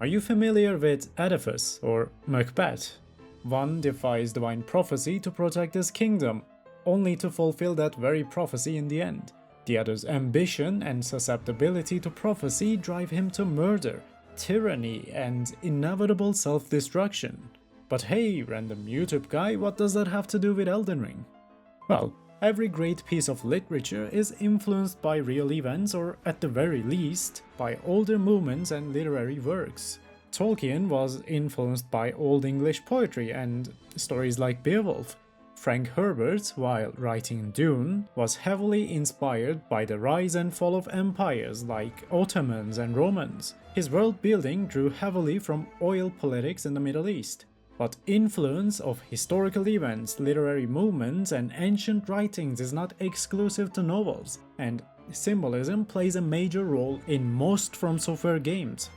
Are you familiar with Oedipus or Macbeth? One defies divine prophecy to protect his kingdom, only to fulfill that very prophecy in the end. The other's ambition and susceptibility to prophecy drive him to murder, tyranny, and inevitable self-destruction. But hey, random YouTube guy, what does that have to do with Elden Ring? Well, every great piece of literature is influenced by real events, or at the very least, by older movements and literary works. Tolkien was influenced by Old English poetry and stories like Beowulf. Frank Herbert, while writing Dune, was heavily inspired by the rise and fall of empires like Ottomans and Romans. His world building drew heavily from oil politics in the Middle East. But influence of historical events, literary movements, and ancient writings is not exclusive to novels, and symbolism plays a major role in most From Software games.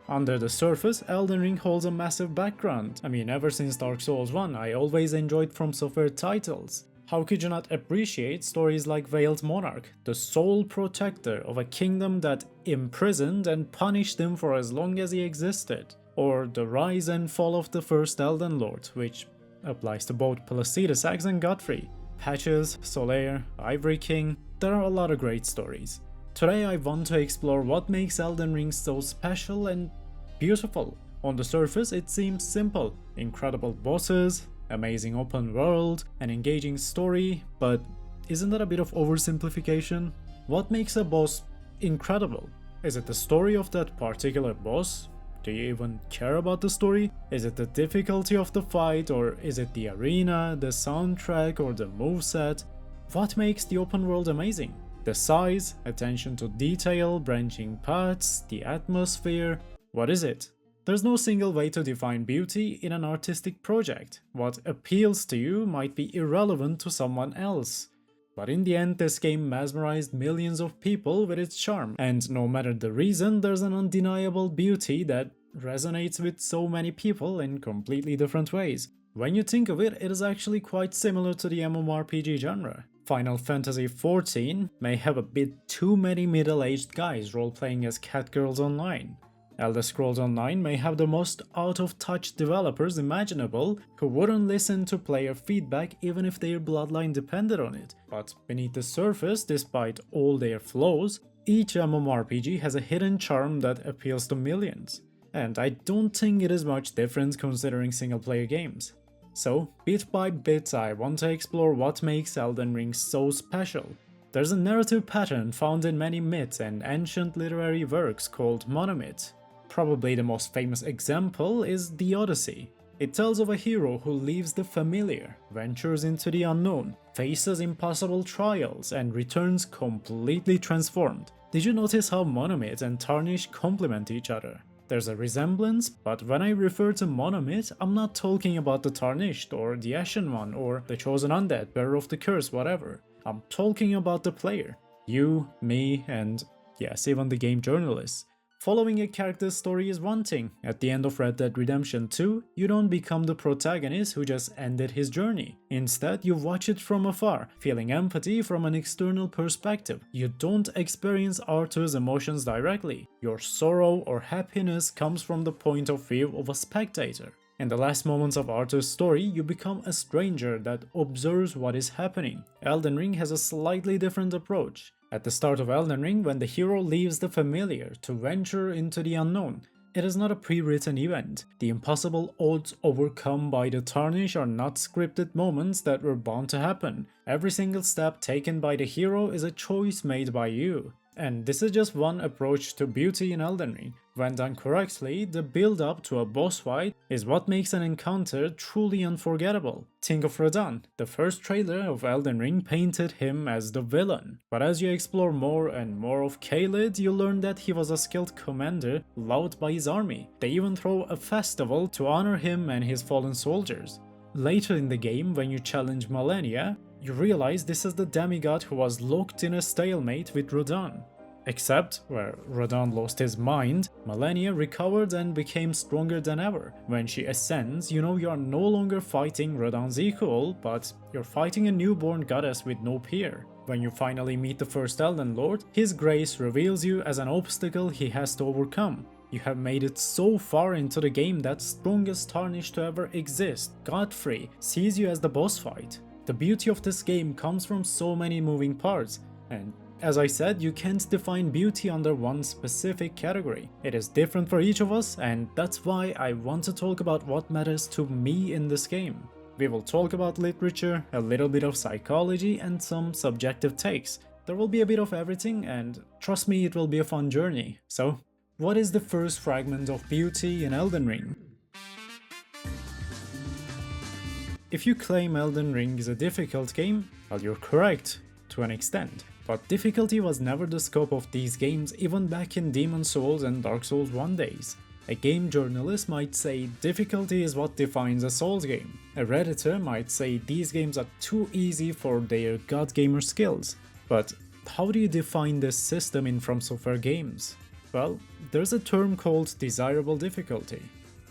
Under the surface, Elden Ring holds a massive background. I mean, ever since Dark Souls 1, I always enjoyed From Software titles. How could you not appreciate stories like Veiled Monarch, the sole protector of a kingdom that imprisoned and punished him for as long as he existed? Or the rise and fall of the first Elden Lord, which applies to both Placiduous and Godfrey. Patches, Solaire, Ivory King, there are a lot of great stories. Today I want to explore what makes Elden Ring so special and beautiful. On the surface it seems simple, incredible bosses, amazing open world, an engaging story, but isn't that a bit of oversimplification? What makes a boss incredible? Is it the story of that particular boss? Do you even care about the story? Is it the difficulty of the fight, or is it the arena, the soundtrack, or the moveset? What makes the open world amazing? The size, attention to detail, branching paths, the atmosphere. What is it? There's no single way to define beauty in an artistic project. What appeals to you might be irrelevant to someone else. But in the end, this game mesmerized millions of people with its charm, and no matter the reason, there's an undeniable beauty that resonates with so many people in completely different ways. When you think of it, it is actually quite similar to the MMORPG genre. Final Fantasy XIV may have a bit too many middle-aged guys role-playing as catgirls online. Elder Scrolls Online may have the most out-of-touch developers imaginable who wouldn't listen to player feedback even if their bloodline depended on it. But beneath the surface, despite all their flaws, each MMORPG has a hidden charm that appeals to millions. And I don't think it is much different considering single-player games. So, bit by bit, I want to explore what makes Elden Ring so special. There's a narrative pattern found in many myths and ancient literary works called monomyth. Probably the most famous example is the Odyssey. It tells of a hero who leaves the familiar, ventures into the unknown, faces impossible trials, and returns completely transformed. Did you notice how monomyth and tarnish complement each other? There's a resemblance, but when I refer to monomyth, I'm not talking about the Tarnished or the Ashen One or the Chosen Undead, Bearer of the Curse, whatever. I'm talking about the player. You, me, and yes, even the game journalists. Following a character's story is one thing. At the end of Red Dead Redemption 2, you don't become the protagonist who just ended his journey. Instead, you watch it from afar, feeling empathy from an external perspective. You don't experience Arthur's emotions directly. Your sorrow or happiness comes from the point of view of a spectator. In the last moments of Arthur's story, you become a stranger that observes what is happening. Elden Ring has a slightly different approach. At the start of Elden Ring, when the hero leaves the familiar to venture into the unknown, it is not a pre-written event. The impossible odds overcome by the Tarnish are not scripted moments that were bound to happen. Every single step taken by the hero is a choice made by you. And this is just one approach to beauty in Elden Ring. When done correctly, the build-up to a boss fight is what makes an encounter truly unforgettable. Think of Radahn. The first trailer of Elden Ring painted him as the villain. But as you explore more and more of Caelid, you learn that he was a skilled commander loved by his army. They even throw a festival to honor him and his fallen soldiers. Later in the game, when you challenge Malenia, you realize this is the demigod who was locked in a stalemate with Radahn. Except, where Radahn lost his mind, Malenia recovered and became stronger than ever. When she ascends, you know you are no longer fighting Radahn's equal, but you're fighting a newborn goddess with no peer. When you finally meet the first Elden Lord, his grace reveals you as an obstacle he has to overcome. You have made it so far into the game that strongest tarnish to ever exist, Godfrey, sees you as the boss fight. The beauty of this game comes from so many moving parts, and as I said, you can't define beauty under one specific category. It is different for each of us, and that's why I want to talk about what matters to me in this game. We will talk about literature, a little bit of psychology, and some subjective takes. There will be a bit of everything, and trust me, it will be a fun journey. So, what is the first fragment of beauty in Elden Ring? If you claim Elden Ring is a difficult game, well, you're correct, to an extent. But difficulty was never the scope of these games even back in Demon Souls and Dark Souls 1 days. A game journalist might say difficulty is what defines a Souls game. A redditor might say these games are too easy for their god gamer skills. But how do you define this system in From Software games? Well, there's a term called desirable difficulty.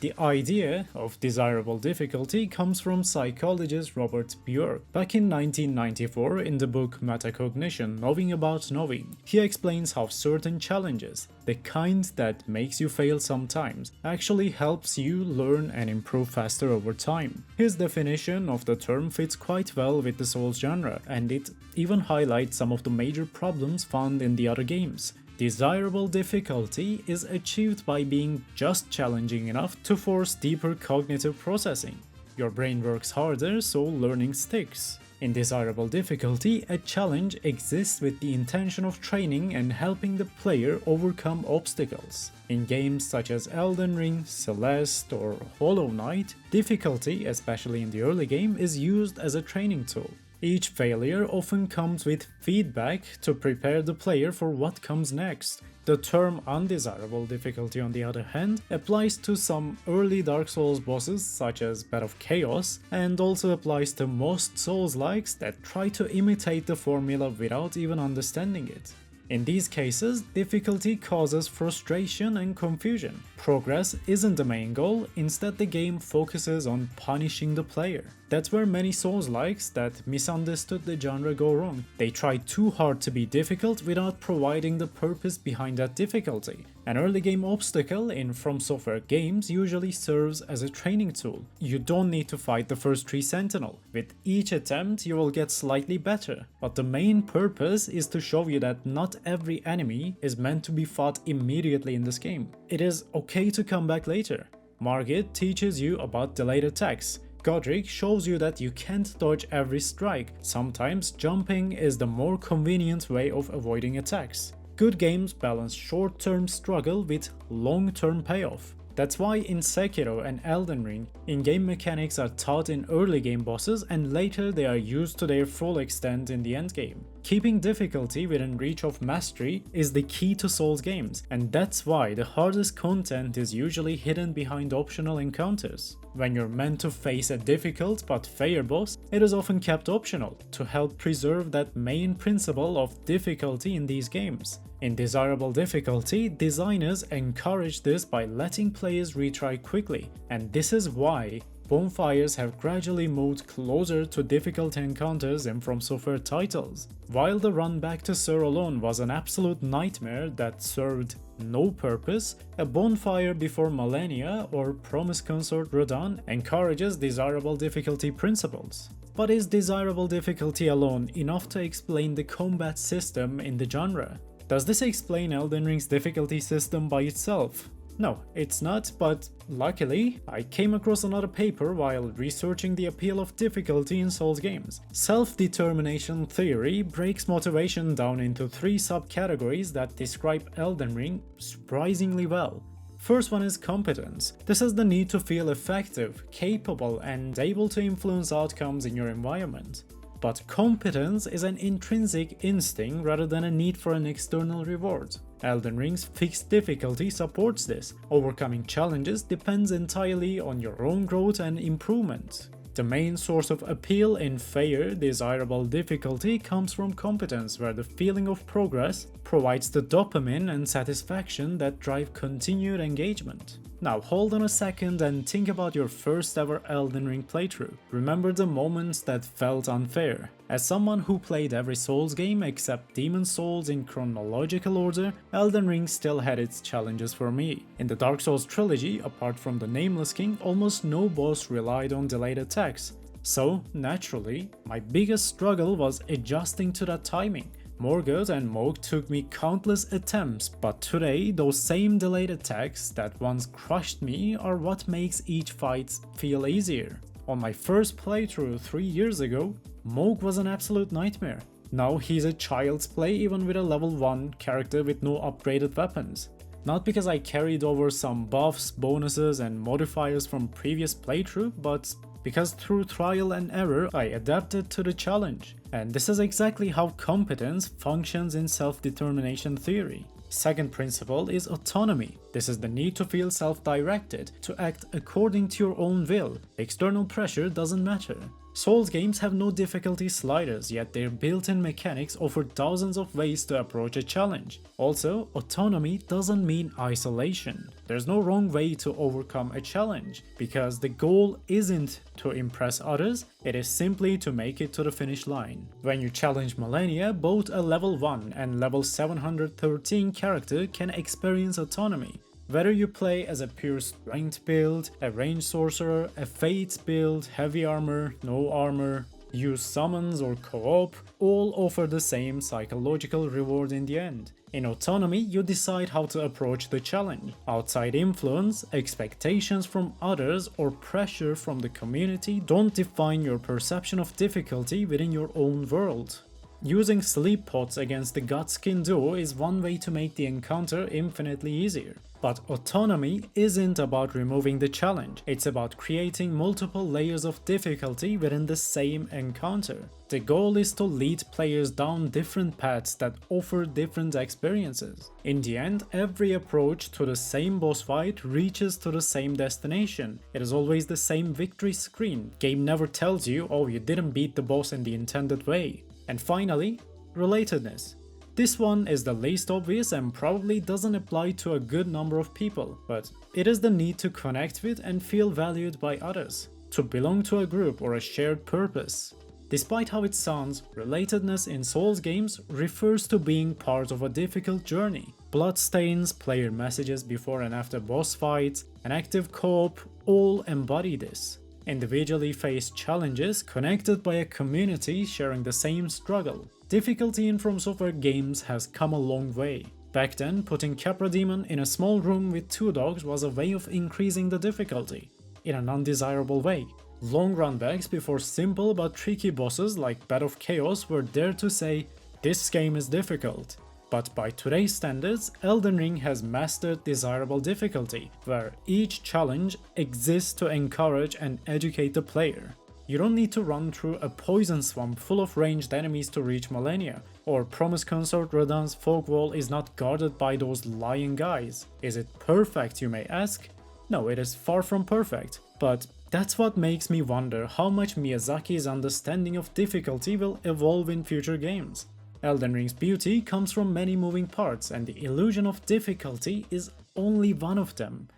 The idea of desirable difficulty comes from psychologist Robert Bjork back in 1994 in the book Metacognition, Knowing About Knowing. He explains how certain challenges, the kind that makes you fail sometimes, actually helps you learn and improve faster over time. His definition of the term fits quite well with the Souls genre, and it even highlights some of the major problems found in the other games. Desirable difficulty is achieved by being just challenging enough to force deeper cognitive processing. Your brain works harder, so learning sticks. In desirable difficulty, a challenge exists with the intention of training and helping the player overcome obstacles. In games such as Elden Ring, Celeste, or Hollow Knight, difficulty, especially in the early game, is used as a training tool. Each failure often comes with feedback to prepare the player for what comes next. The term undesirable difficulty, on the other hand, applies to some early Dark Souls bosses such as Bed of Chaos, and also applies to most Souls-likes that try to imitate the formula without even understanding it. In these cases, difficulty causes frustration and confusion. Progress isn't the main goal, instead the game focuses on punishing the player. That's where many Souls-likes that misunderstood the genre go wrong. They try too hard to be difficult without providing the purpose behind that difficulty. An early game obstacle in From Software games usually serves as a training tool. You don't need to fight the first 3 Sentinel. With each attempt you will get slightly better, but the main purpose is to show you that not every enemy is meant to be fought immediately in this game. It is okay to come back later. Margit teaches you about delayed attacks. Godric shows you that you can't dodge every strike. Sometimes jumping is the more convenient way of avoiding attacks. Good games balance short-term struggle with long-term payoff. That's why in Sekiro and Elden Ring, in-game mechanics are taught in early game bosses and later they are used to their full extent in the endgame. Keeping difficulty within reach of mastery is the key to Souls games, and that's why the hardest content is usually hidden behind optional encounters. When you're meant to face a difficult but fair boss, it is often kept optional to help preserve that main principle of difficulty in these games. In desirable difficulty, designers encourage this by letting players retry quickly, and this is why bonfires have gradually moved closer to difficult encounters in From Software titles. While the run back to Sur alone was an absolute nightmare that served no purpose, a bonfire before Malenia or Promise Consort Radahn encourages desirable difficulty principles. But is desirable difficulty alone enough to explain the combat system in the genre? Does this explain Elden Ring's difficulty system by itself? No, it's not, but luckily, I came across another paper while researching the appeal of difficulty in Souls games. Self-determination theory breaks motivation down into 3 subcategories that describe Elden Ring surprisingly well. First one is competence. This is the need to feel effective, capable, and able to influence outcomes in your environment. But competence is an intrinsic instinct rather than a need for an external reward. Elden Ring's fixed difficulty supports this. Overcoming challenges depends entirely on your own growth and improvement. The main source of appeal in fair, desirable difficulty comes from competence, where the feeling of progress provides the dopamine and satisfaction that drive continued engagement. Now hold on a second and think about your first ever Elden Ring playthrough. Remember the moments that felt unfair. As someone who played every Souls game except Demon Souls in chronological order, Elden Ring still had its challenges for me. In the Dark Souls trilogy, apart from the Nameless King, almost no boss relied on delayed attacks. So, naturally, my biggest struggle was adjusting to that timing. Morgoth and Mohg took me countless attempts, but today those same delayed attacks that once crushed me are what makes each fight feel easier. On my first playthrough 3 years ago, Mohg was an absolute nightmare. Now he's a child's play even with a level 1 character with no upgraded weapons. Not because I carried over some buffs, bonuses and modifiers from previous playthrough, but because through trial and error I adapted to the challenge. And this is exactly how competence functions in self-determination theory. Second principle is autonomy. This is the need to feel self-directed, to act according to your own will. External pressure doesn't matter. Souls games have no difficulty sliders, yet their built-in mechanics offer thousands of ways to approach a challenge. Also, autonomy doesn't mean isolation. There's no wrong way to overcome a challenge, because the goal isn't to impress others, it is simply to make it to the finish line. When you challenge Malenia, both a level 1 and level 713 character can experience autonomy. Whether you play as a pure strength build, a ranged sorcerer, a faith build, heavy armor, no armor, use summons or co-op, all offer the same psychological reward in the end. In autonomy, you decide how to approach the challenge. Outside influence, expectations from others, or pressure from the community don't define your perception of difficulty within your own world. Using sleep pots against the Godskin duo is one way to make the encounter infinitely easier. But autonomy isn't about removing the challenge, it's about creating multiple layers of difficulty within the same encounter. The goal is to lead players down different paths that offer different experiences. In the end, every approach to the same boss fight reaches to the same destination. It is always the same victory screen. Game never tells you, oh, you didn't beat the boss in the intended way. And finally, relatedness. This one is the least obvious and probably doesn't apply to a good number of people, but it is the need to connect with and feel valued by others, to belong to a group or a shared purpose. Despite how it sounds, relatedness in Souls games refers to being part of a difficult journey. Bloodstains, player messages before and after boss fights, and active co-op all embody this. Individually faced challenges connected by a community sharing the same struggle. Difficulty in From Software games has come a long way. Back then, putting Capra Demon in a small room with 2 dogs was a way of increasing the difficulty, in an undesirable way. Long runbacks before simple but tricky bosses like Bat of Chaos were there to say, this game is difficult. But by today's standards, Elden Ring has mastered desirable difficulty, where each challenge exists to encourage and educate the player. You don't need to run through a poison swamp full of ranged enemies to reach Malenia, or Promise Consort Radahn's fog wall is not guarded by those lying guys. Is it perfect, you may ask? No, it is far from perfect, but that's what makes me wonder how much Miyazaki's understanding of difficulty will evolve in future games. Elden Ring's beauty comes from many moving parts, and the illusion of difficulty is only one of them.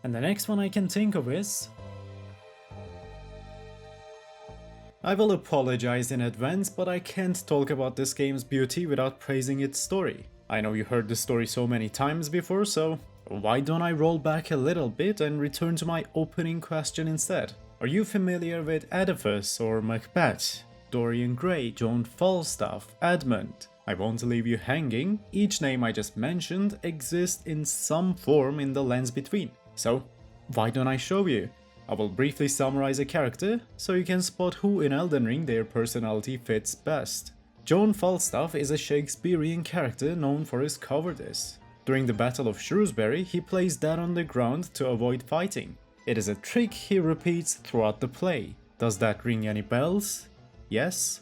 And the next one I can think of is... I will apologize in advance, but I can't talk about this game's beauty without praising its story. I know you heard the story so many times before, so why don't I roll back a little bit and return to my opening question instead? Are you familiar with Oedipus or Macbeth? Dorian Gray, Joan Falstaff, Edmund? I won't leave you hanging. Each name I just mentioned exists in some form in the lands between. So, why don't I show you? I will briefly summarize a character, so you can spot who in Elden Ring their personality fits best. Joan Falstaff is a Shakespearean character known for his cowardice. During the Battle of Shrewsbury, he plays dead on the ground to avoid fighting. It is a trick he repeats throughout the play. Does that ring any bells? Yes?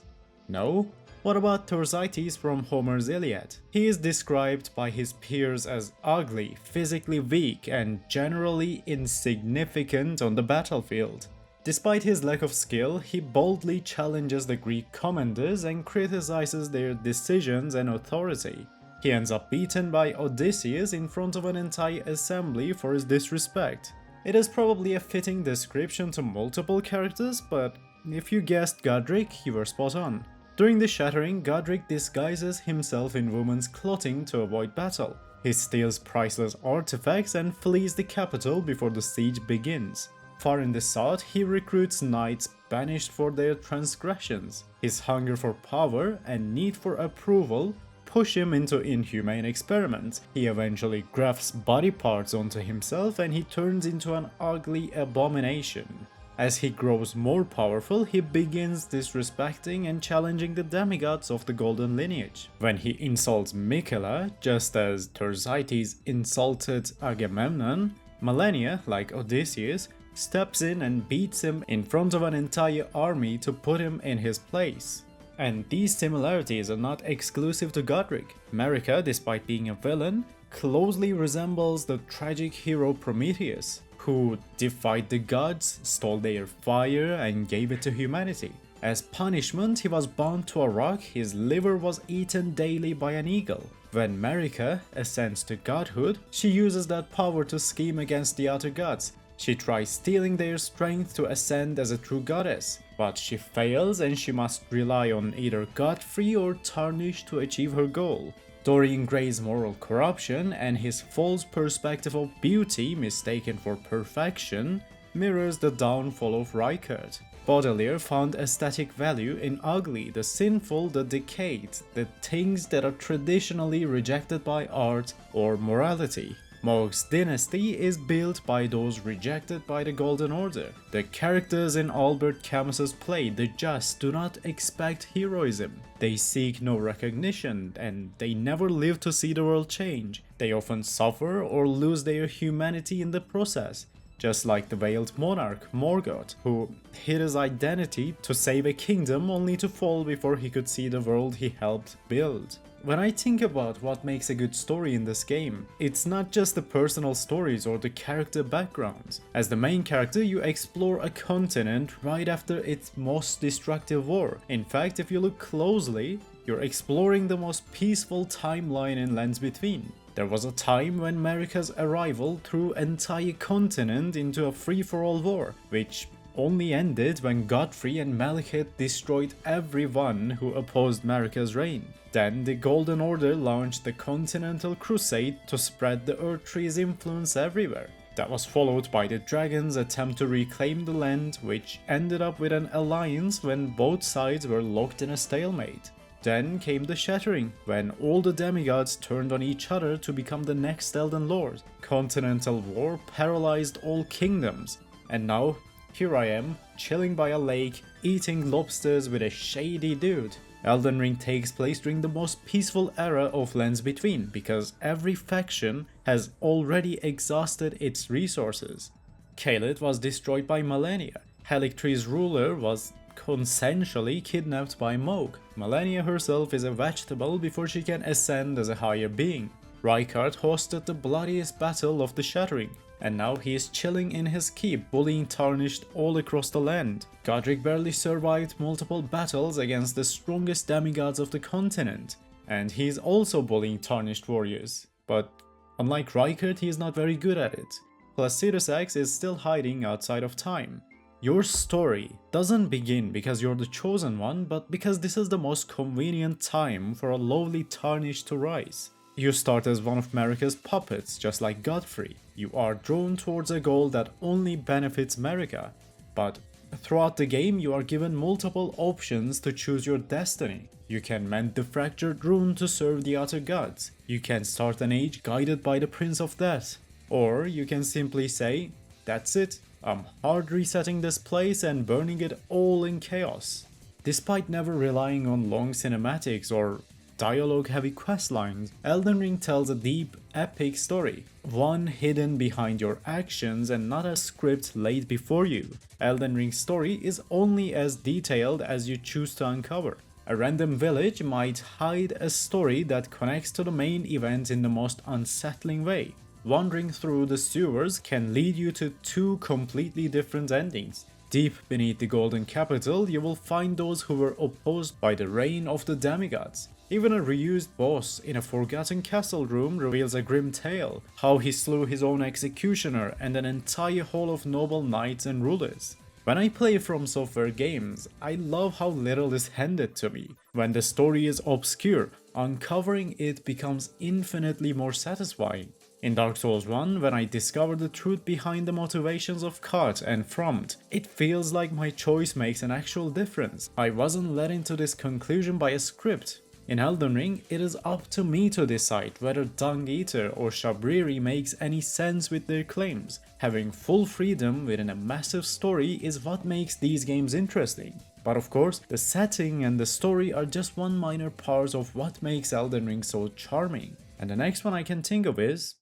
No? What about Thersites from Homer's Iliad? He is described by his peers as ugly, physically weak, and generally insignificant on the battlefield. Despite his lack of skill, he boldly challenges the Greek commanders and criticizes their decisions and authority. He ends up beaten by Odysseus in front of an entire assembly for his disrespect. It is probably a fitting description to multiple characters, but if you guessed Godric, you were spot on. During the shattering, Godric disguises himself in woman's clothing to avoid battle. He steals priceless artifacts and flees the capital before the siege begins. Far in the south, he recruits knights banished for their transgressions. His hunger for power and need for approval push him into inhumane experiments. He eventually grafts body parts onto himself and he turns into an ugly abomination. As he grows more powerful, he begins disrespecting and challenging the demigods of the golden lineage. When he insults Mycela, just as Thersites insulted Agamemnon, Melania, like Odysseus, steps in and beats him in front of an entire army to put him in his place. And these similarities are not exclusive to Godric. Marika, despite being a villain, closely resembles the tragic hero Prometheus, who defied the gods, stole their fire, and gave it to humanity. As punishment, he was bound to a rock, his liver was eaten daily by an eagle. When Marika ascends to godhood, she uses that power to scheme against the other gods. She tries stealing their strength to ascend as a true goddess, but she fails and she must rely on either Godfrey or Tarnish to achieve her goal. Dorian Gray's moral corruption and his false perspective of beauty mistaken for perfection mirrors the downfall of Rykard. Baudelaire found aesthetic value in ugly, the sinful, the decayed, the things that are traditionally rejected by art or morality. Mog's dynasty is built by those rejected by the Golden Order. The characters in Albert Camus's play The Just do not expect heroism. They seek no recognition and they never live to see the world change. They often suffer or lose their humanity in the process. Just like the veiled monarch, Morgoth, who hid his identity to save a kingdom only to fall before he could see the world he helped build. When I think about what makes a good story in this game, it's not just the personal stories or the character backgrounds. As the main character, you explore a continent right after its most destructive war. In fact, if you look closely, you're exploring the most peaceful timeline in Lands Between. There was a time when Marika's arrival threw an entire continent into a free-for-all war, which only ended when Godfrey and Malekith destroyed everyone who opposed Marika's reign. Then the Golden Order launched the Continental Crusade to spread the Erdtree's influence everywhere. That was followed by the Dragon's attempt to reclaim the land, which ended up with an alliance when both sides were locked in a stalemate. Then came the Shattering, when all the demigods turned on each other to become the next Elden Lord. Continental War paralyzed all kingdoms, and now here I am, chilling by a lake, eating lobsters with a shady dude. Elden Ring takes place during the most peaceful era of Lands Between, because every faction has already exhausted its resources. Caelid was destroyed by Melania. Halictree's ruler was consensually kidnapped by Mohg. Melania herself is a vegetable before she can ascend as a higher being. Rykard hosted the bloodiest battle of the Shattering, and now he is chilling in his keep, bullying Tarnished all across the land. Godric barely survived multiple battles against the strongest demigods of the continent, and he is also bullying Tarnished warriors. But unlike Rykard, he is not very good at it. Placidus X is still hiding outside of time. Your story doesn't begin because you're the chosen one, but because this is the most convenient time for a lowly Tarnished to rise. You start as one of Marika's puppets, just like Godfrey. You are drawn towards a goal that only benefits Marika, but throughout the game you are given multiple options to choose your destiny. You can mend the fractured rune to serve the other gods. You can start an age guided by the Prince of Death. Or you can simply say, that's it, I'm hard resetting this place and burning it all in chaos. Despite never relying on long cinematics or dialogue-heavy questlines, Elden Ring tells a deep, epic story, one hidden behind your actions and not a script laid before you. Elden Ring's story is only as detailed as you choose to uncover. A random village might hide a story that connects to the main event in the most unsettling way. Wandering through the sewers can lead you to two completely different endings. Deep beneath the Golden Capital, you will find those who were opposed by the reign of the demigods. Even a reused boss in a forgotten castle room reveals a grim tale, how he slew his own executioner and an entire hall of noble knights and rulers. When I play From Software games, I love how little is handed to me. When the story is obscure, uncovering it becomes infinitely more satisfying. In Dark Souls 1, when I discovered the truth behind the motivations of Kat and Frommt, it feels like my choice makes an actual difference. I wasn't led into this conclusion by a script. In Elden Ring, it is up to me to decide whether Dung Eater or Shabriri makes any sense with their claims. Having full freedom within a massive story is what makes these games interesting. But of course, the setting and the story are just one minor part of what makes Elden Ring so charming. And the next one I can think of is...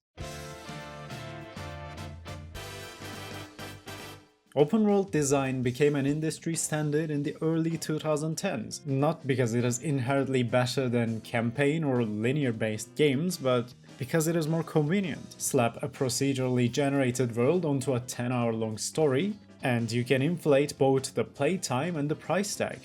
Open world design became an industry standard in the early 2010s, not because it is inherently better than campaign or linear based games, but because it is more convenient. Slap a procedurally generated world onto a 10-hour long story, and you can inflate both the playtime and the price tag.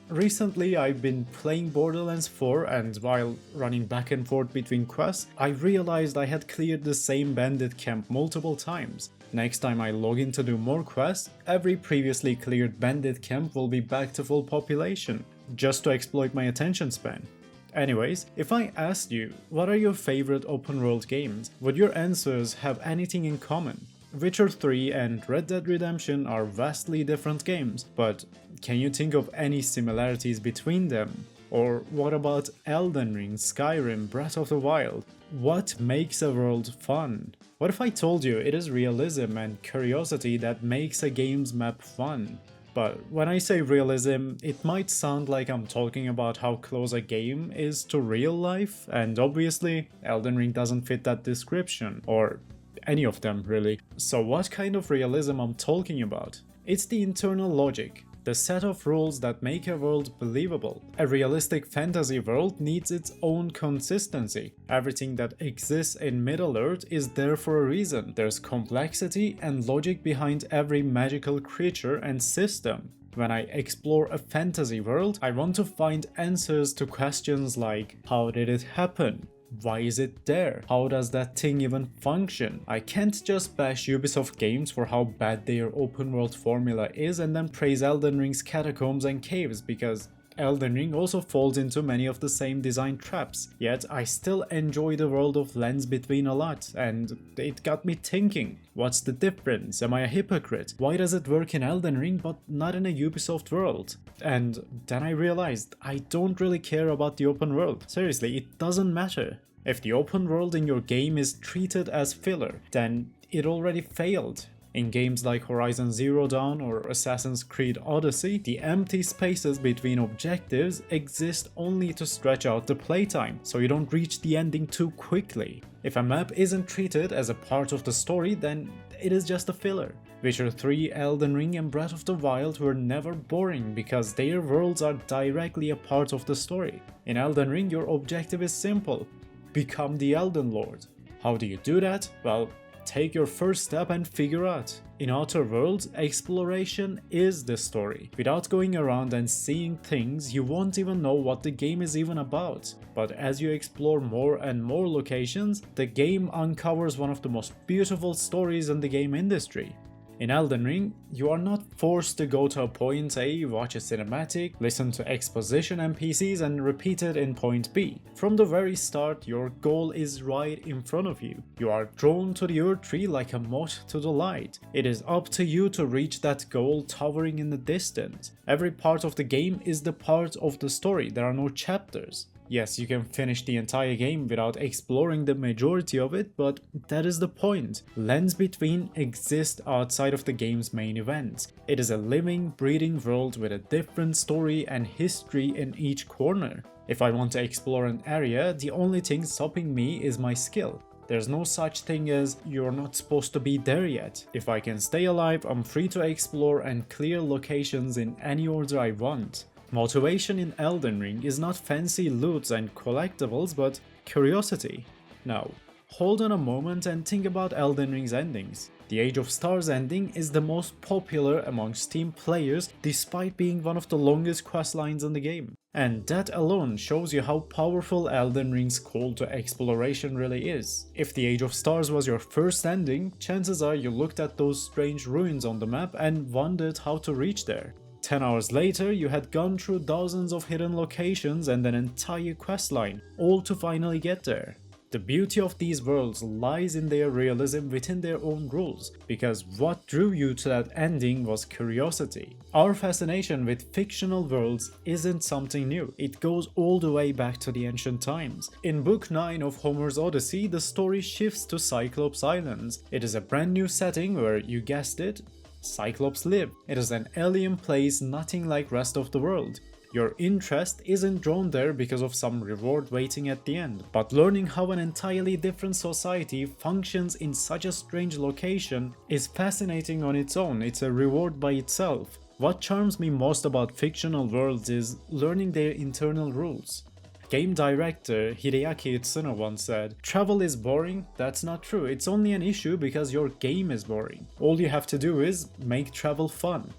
Recently, I've been playing Borderlands 4, and while running back and forth between quests, I realized I had cleared the same bandit camp multiple times. Next time I log in to do more quests, every previously cleared bandit camp will be back to full population, just to exploit my attention span. Anyways, if I asked you, what are your favorite open world games, would your answers have anything in common? Witcher 3 and Red Dead Redemption are vastly different games, but can you think of any similarities between them? Or what about Elden Ring, Skyrim, Breath of the Wild? What makes a world fun? What if I told you it is realism and curiosity that makes a game's map fun? But when I say realism, it might sound like I'm talking about how close a game is to real life, and obviously, Elden Ring doesn't fit that description, or any of them really. So what kind of realism I'm talking about? It's the internal logic, the set of rules that make a world believable. A realistic fantasy world needs its own consistency. Everything that exists in Middle-earth is there for a reason. There's complexity and logic behind every magical creature and system. When I explore a fantasy world, I want to find answers to questions like, how did it happen? Why is it there? How does that thing even function? I can't just bash Ubisoft games for how bad their open world formula is and then praise Elden Ring's catacombs and caves, because Elden Ring also falls into many of the same design traps. Yet I still enjoy the world of Lands Between a lot, and it got me thinking, what's the difference? Am I a hypocrite? Why does it work in Elden Ring but not in a Ubisoft world? And then I realized I don't really care about the open world. Seriously, it doesn't matter. If the open world in your game is treated as filler, then it already failed. In games like Horizon Zero Dawn or Assassin's Creed Odyssey, the empty spaces between objectives exist only to stretch out the playtime, so you don't reach the ending too quickly. If a map isn't treated as a part of the story, then it is just a filler. Witcher 3, Elden Ring and Breath of the Wild were never boring because their worlds are directly a part of the story. In Elden Ring, your objective is simple: become the Elden Lord. How do you do that? Well, take your first step and figure out. In Outer Worlds, exploration is the story. Without going around and seeing things, you won't even know what the game is even about. But as you explore more and more locations, the game uncovers one of the most beautiful stories in the game industry. In Elden Ring, you are not forced to go to a point A, watch a cinematic, listen to exposition NPCs and repeat it in point B. From the very start, your goal is right in front of you. You are drawn to the earth tree like a moth to the light. It is up to you to reach that goal towering in the distance. Every part of the game is the part of the story. There are no chapters. Yes, you can finish the entire game without exploring the majority of it, but that is the point. Lands Between exist outside of the game's main events. It is a living, breathing world with a different story and history in each corner. If I want to explore an area, the only thing stopping me is my skill. There's no such thing as you're not supposed to be there yet. If I can stay alive, I'm free to explore and clear locations in any order I want. Motivation in Elden Ring is not fancy loots and collectibles, but curiosity. Now, hold on a moment and think about Elden Ring's endings. The Age of Stars ending is the most popular among Steam players despite being one of the longest questlines in the game. And that alone shows you how powerful Elden Ring's call to exploration really is. If the Age of Stars was your first ending, chances are you looked at those strange ruins on the map and wondered how to reach there. 10 hours later, you had gone through dozens of hidden locations and an entire questline, all to finally get there. The beauty of these worlds lies in their realism within their own rules, because what drew you to that ending was curiosity. Our fascination with fictional worlds isn't something new, it goes all the way back to the ancient times. In Book 9 of Homer's Odyssey, the story shifts to Cyclops Islands. It is a brand new setting where, you guessed it, Cyclops live. It is an alien place nothing like rest of the world. Your interest isn't drawn there because of some reward waiting at the end, but learning how an entirely different society functions in such a strange location is fascinating on its own. It's a reward by itself. What charms me most about fictional worlds is learning their internal rules. Game director Hideaki Itsuno once said, "Travel is boring? That's not true. It's only an issue because your game is boring. All you have to do is make travel fun."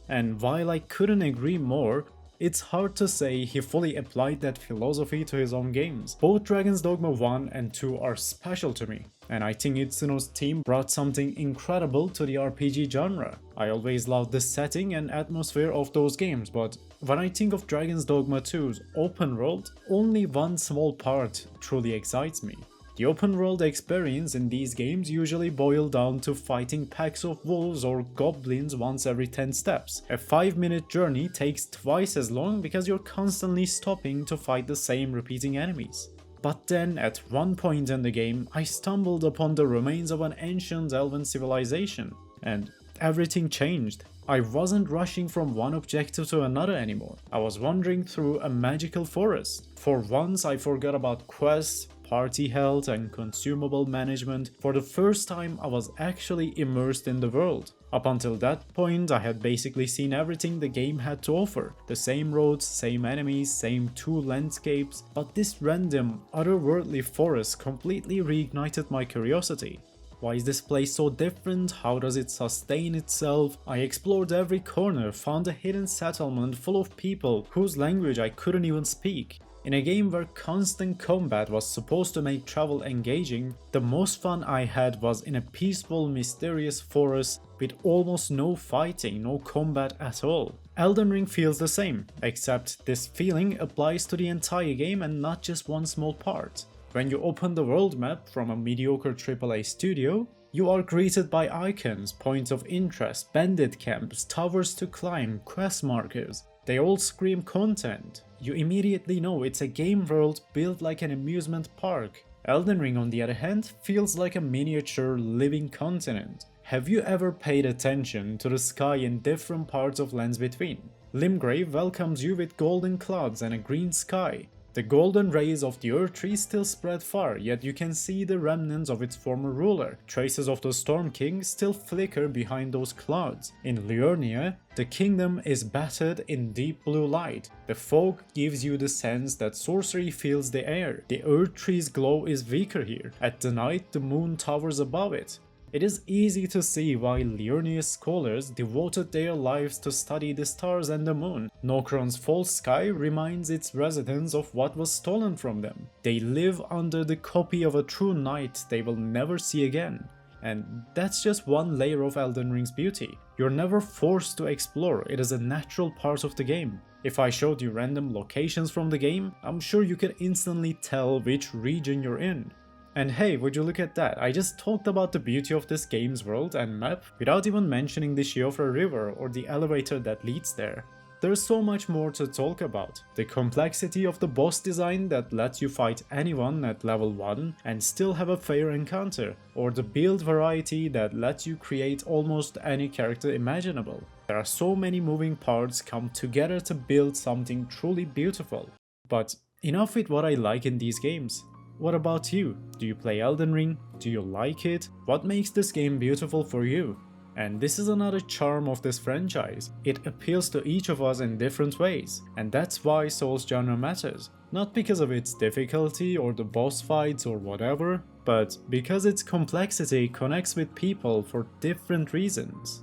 And while I couldn't agree more, it's hard to say he fully applied that philosophy to his own games. Both Dragon's Dogma 1 and 2 are special to me, and I think Itsuno's team brought something incredible to the RPG genre. I always loved the setting and atmosphere of those games, but when I think of Dragon's Dogma 2's open world, only one small part truly excites me. The open world experience in these games usually boil down to fighting packs of wolves or goblins once every 10 steps. A 5-minute journey takes twice as long because you're constantly stopping to fight the same repeating enemies. But then, at one point in the game, I stumbled upon the remains of an ancient elven civilization, and everything changed. I wasn't rushing from one objective to another anymore. I was wandering through a magical forest. For once, I forgot about quests, party health, and consumable management. For the first time, I was actually immersed in the world. Up until that point, I had basically seen everything the game had to offer. The same roads, same enemies, same two landscapes, but this random, otherworldly forest completely reignited my curiosity. Why is this place so different? How does it sustain itself? I explored every corner, found a hidden settlement full of people whose language I couldn't even speak. In a game where constant combat was supposed to make travel engaging, the most fun I had was in a peaceful, mysterious forest with almost no fighting, no combat at all. Elden Ring feels the same, except this feeling applies to the entire game and not just one small part. When you open the world map from a mediocre AAA studio, you are greeted by icons, points of interest, bandit camps, towers to climb, quest markers. They all scream content. You immediately know it's a game world built like an amusement park. Elden Ring, on the other hand, feels like a miniature living continent. Have you ever paid attention to the sky in different parts of Lands Between? Limgrave welcomes you with golden clouds and a green sky. The golden rays of the Earth Tree still spread far, yet you can see the remnants of its former ruler. Traces of the Storm King still flicker behind those clouds. In Liurnia, the kingdom is bathed in deep blue light. The fog gives you the sense that sorcery fills the air. The Earth Tree's glow is weaker here. At the night, the moon towers above it. It is easy to see why Liurnia's scholars devoted their lives to study the stars and the moon. Nokron's false sky reminds its residents of what was stolen from them. They live under the copy of a true night they will never see again. And that's just one layer of Elden Ring's beauty. You're never forced to explore, it is a natural part of the game. If I showed you random locations from the game, I'm sure you could instantly tell which region you're in. And hey, would you look at that, I just talked about the beauty of this game's world and map without even mentioning the Shiofra River or the elevator that leads there. There's so much more to talk about. The complexity of the boss design that lets you fight anyone at level 1 and still have a fair encounter, or the build variety that lets you create almost any character imaginable. There are so many moving parts come together to build something truly beautiful. But enough with what I like in these games. What about you? Do you play Elden Ring? Do you like it? What makes this game beautiful for you? And this is another charm of this franchise. It appeals to each of us in different ways, and that's why Souls genre matters. Not because of its difficulty or the boss fights or whatever, but because its complexity connects with people for different reasons.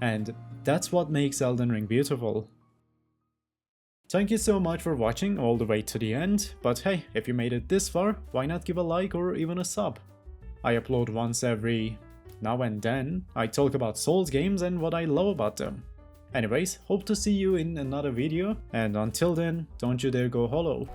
And that's what makes Elden Ring beautiful. Thank you so much for watching all the way to the end, but hey, if you made it this far, why not give a like or even a sub? I upload once every now and then. I talk about Souls games and what I love about them. Anyways, hope to see you in another video, and until then, don't you dare go hollow.